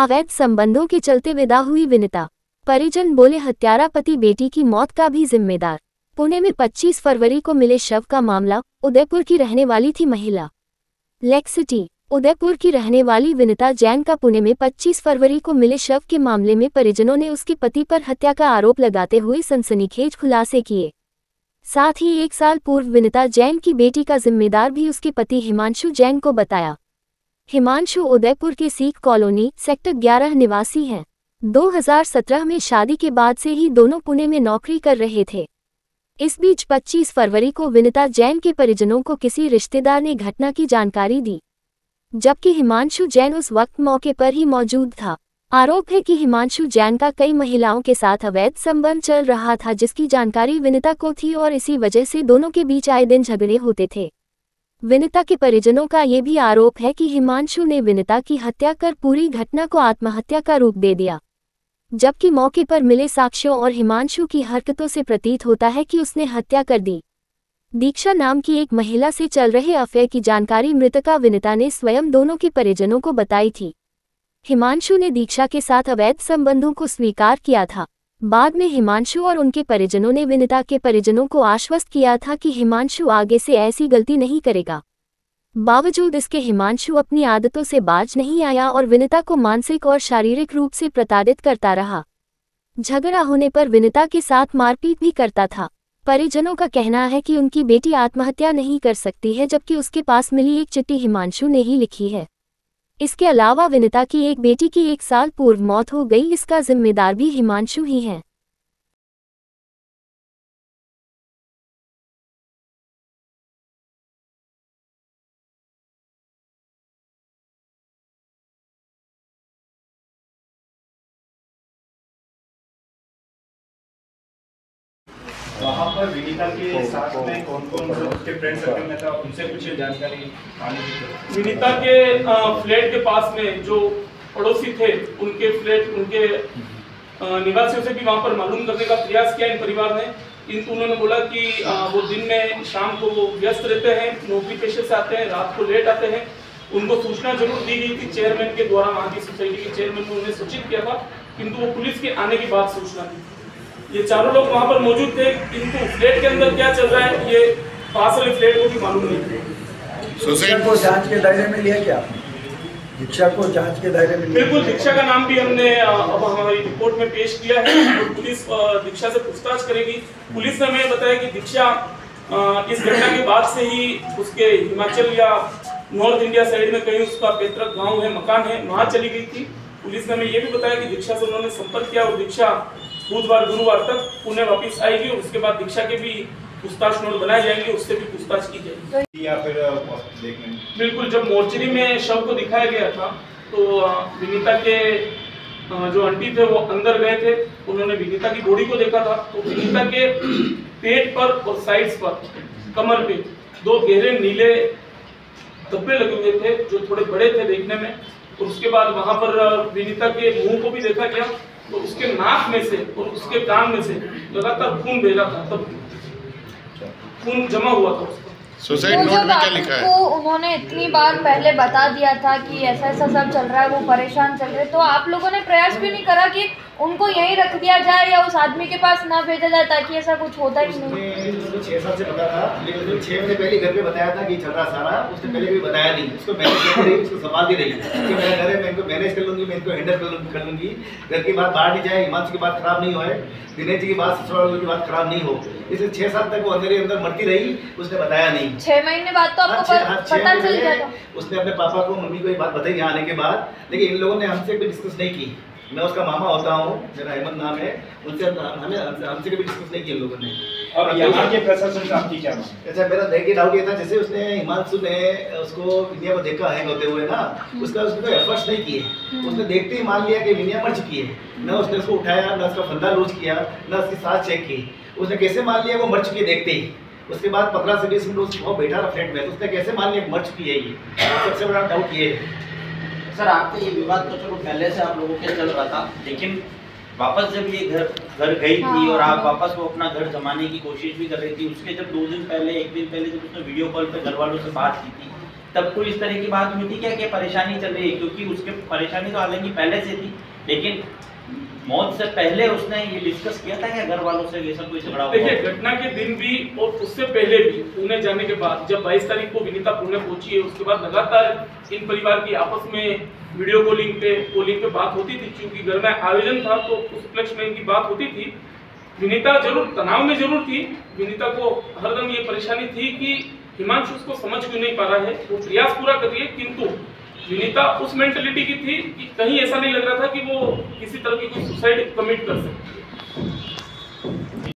अवैध संबंधों के चलते विदा हुई विनीता। परिजन बोले हत्यारा पति बेटी की मौत का भी जिम्मेदार। पुणे में 25 फरवरी को मिले शव का मामला। उदयपुर की रहने वाली थी महिला। लेक सिटी उदयपुर की रहने वाली विनीता जैन का पुणे में 25 फरवरी को मिले शव के मामले में परिजनों ने उसके पति पर हत्या का आरोप लगाते हुए सनसनीखेज खुलासे किए। साथ ही 1 साल पूर्व विनीता जैन की बेटी का जिम्मेदार भी उसके पति हिमांशु जैन को बताया। हिमांशु उदयपुर के सीख कॉलोनी सेक्टर 11 निवासी हैं। 2017 में शादी के बाद से ही दोनों पुणे में नौकरी कर रहे थे। इस बीच 25 फरवरी को विनीता जैन के परिजनों को किसी रिश्तेदार ने घटना की जानकारी दी, जबकि हिमांशु जैन उस वक्त मौके पर ही मौजूद था। आरोप है कि हिमांशु जैन का कई महिलाओं के साथ अवैध संबंध चल रहा था, जिसकी जानकारी विनीता को थी और इसी वजह से दोनों के बीच आए दिन झगड़े होते थे। विनीता के परिजनों का ये भी आरोप है कि हिमांशु ने विनीता की हत्या कर पूरी घटना को आत्महत्या का रूप दे दिया, जबकि मौके पर मिले साक्ष्यों और हिमांशु की हरकतों से प्रतीत होता है कि उसने हत्या कर दी। दीक्षा नाम की एक महिला से चल रहे अफेयर की जानकारी मृतका विनीता ने स्वयं दोनों के परिजनों को बताई थी। हिमांशु ने दीक्षा के साथ अवैध संबंधों को स्वीकार किया था। बाद में हिमांशु और उनके परिजनों ने विनीता के परिजनों को आश्वस्त किया था कि हिमांशु आगे से ऐसी गलती नहीं करेगा। बावजूद इसके हिमांशु अपनी आदतों से बाज नहीं आया और विनीता को मानसिक और शारीरिक रूप से प्रताड़ित करता रहा। झगड़ा होने पर विनीता के साथ मारपीट भी करता था। परिजनों का कहना है कि उनकी बेटी आत्महत्या नहीं कर सकती है, जबकि उसके पास मिली एक चिट्ठी हिमांशु ने ही लिखी है। इसके अलावा विनीता की एक बेटी की 1 साल पूर्व मौत हो गई, इसका जिम्मेदार भी हिमांशु ही है। वहाँ पर विनीता के साथ में कौन-कौन उसके फ्रेंड सर्कल में था, उनसे कुछ जानकारी पाने की। विनीता के फ्लैट के पास में जो पड़ोसी थे, उनके फ्लैट उनके निवासियों से भी वहाँ पर मालूम करने का प्रयास किया इन परिवार ने, किंतु उन्होंने बोला कि वो दिन में शाम को वो व्यस्त रहते हैं, नौकरी पेशे से आते हैं, रात को लेट आते हैं। उनको सूचना जरूर दी गई थी चेयरमैन के द्वारा, वहाँ की सोसाइटी के चेयरमैन ने उन्हें सूचित किया था, किंतु वो पुलिस के आने के बाद सूचना दी। ये चारों लोग वहाँ पर मौजूद थे, किंतु फ्लैट के अंदर क्या चल रहा है ये पास वाले फ्लैट को भी मालूम नहीं थे। दीक्षा को जांच के दायरे में लिया क्या? दीक्षा को जांच के दायरे में? बिल्कुल, दीक्षा का नाम भी हमने अब हमारी रिपोर्ट में पेश किया है और पुलिस दीक्षा से पूछताछ करेगी। पुलिस ने हमें बताया कि दीक्षा इस घटना के बाद से ही उसके हिमाचल या नॉर्थ इंडिया साइड में कहीं उसका पैतृक गाँव है, मकान है, वहाँ चली गई थी। पुलिस ने हमें ये भी बताया कि दीक्षा से उन्होंने संपर्क किया और दीक्षा बुधवार गुरुवार तक पुणे वापस आएगी और उसके बाद दीक्षा के भी पूछताछ नोट बनाए जाएंगे, उससे भी पूछताछ की जाएगी। या फिर देखने बिल्कुल, जब मोर्चरी में शव को दिखाया गया था तो विनीता के जो आंटी थे वो अंदर गए थे, उन्होंने विनीता की बॉडी को देखा था। तो विनीता के पेट पर और साइड्स पर, कमर पे 2 गहरे नीले धब्बे लगे हुए थे जो थोड़े बड़े थे देखने में। और उसके बाद वहां पर विनीता के मुंह को भी देखा गया, तो उसके नाक में से और उसके कान में से लगातार खून बह रहा था, तब खून जमा हुआ था उसका। सुसाइड नोट में क्या लिखा है? उन्होंने इतनी बार पहले बता दिया था कि ऐसा ऐसा सब चल रहा है, वो परेशान चल रहे, तो आप लोगों ने प्रयास भी नहीं करा कि उनको यहीं रख दिया जाए या उस आदमी के पास ना भेजा जाए ताकि ऐसा कुछ होता ही नहीं? 6 साल से पता था, लेकिन 6 महीने पहले घर पे बताया था कि चल रहा सारा, उसने पहले भी बताया नहीं। उसको मैनेज कर रही, उसको संभालती रही कि मेरा घर है, मैं इनको मैनेज कर लूँगी, मैं इनको हैंडल कर लूँगी। घर की बात बाहर नहीं जाए, हिमांशु की बात खराब नहीं हो, दिनेश जी की बात, ससुराल की बात खराब नहीं हो, इसलिए 6 साल तक वो अंदर ही अंदर मरती रही, उसने बताया नहीं। 6 महीने बाद तो आपको पता चल गया था। उसने अपने पापा को, मम्मी को ये बात बताई यहाँ आने के बाद, लेकिन इन लोगों ने हमसे भी डिस्कस नहीं की। मैं उसका मामा होता हूँ, मेरा अहमद नाम है, उनसे हमसे कभी डिस्कस नहीं किया लोगों ने। अब यहाँ के प्रशासन का आपकी क्या मांग? अच्छा, मेरा देखिए डाउट ये था, जैसे उसने हिमांशु ने उसको विनया को देखा है होते हुए ना, उसका उसने कोई एफर्ट्स नहीं किए। उसने देखते ही मान लिया कि विनया मर चुकी है, न उसने उसको उठाया, न उसका फंदा लूज किया, न उसकी सांस चेक की। उसने कैसे मान लिया वो मर चुकी है देखते ही? उसके बाद 15 से 20 मिनट वो बैठा रहा फ्लैट में, तो उसने कैसे मान लिया मर चुकी है? ये सबसे बड़ा डाउट ये है। सर, आपका ये विवाद तो चलो पहले से आप लोगों के चल रहा था, लेकिन वापस जब ये घर गई थी और आप वापस वो अपना घर जमाने की कोशिश भी कर रही थी, उसके जब 2 दिन पहले 1 दिन पहले जब उसने वीडियो कॉल पे घर वालों से बात की थी, तब कोई इस तरह की बात हुई थी क्या कि परेशानी चल रही है? क्योंकि उसके परेशानी तो हालांकि पहले से थी, लेकिन मौत से पहले उसने ये डिस्कस किया था कि घर वालों से ये सब कोई झगड़ा हुआ? देखिए, घटना के दिन भी और उससे पहले भी पुणे जाने के बाद जब 22 तारीख को विनीता पुणे पहुंची है, उसके बाद लगातार इन परिवार की आपस में वीडियो कॉलिंग पे बात होती थी। क्योंकि घर में आयोजन था तो उस उपलक्ष्य में इनकी बात होती थी। विनीता जरूर तनाव में जरूर थी। विनीता को हरदम ये परेशानी थी कि हिमांशु उसको समझ क्यों नहीं पा रहा है। वो प्रयास पूरा कर रही है, किंतु विनीता उस मेंटेलिटी की थी कि कहीं ऐसा नहीं लग रहा था कि वो किसी तरह की कोई सुसाइड कमिट कर सकती।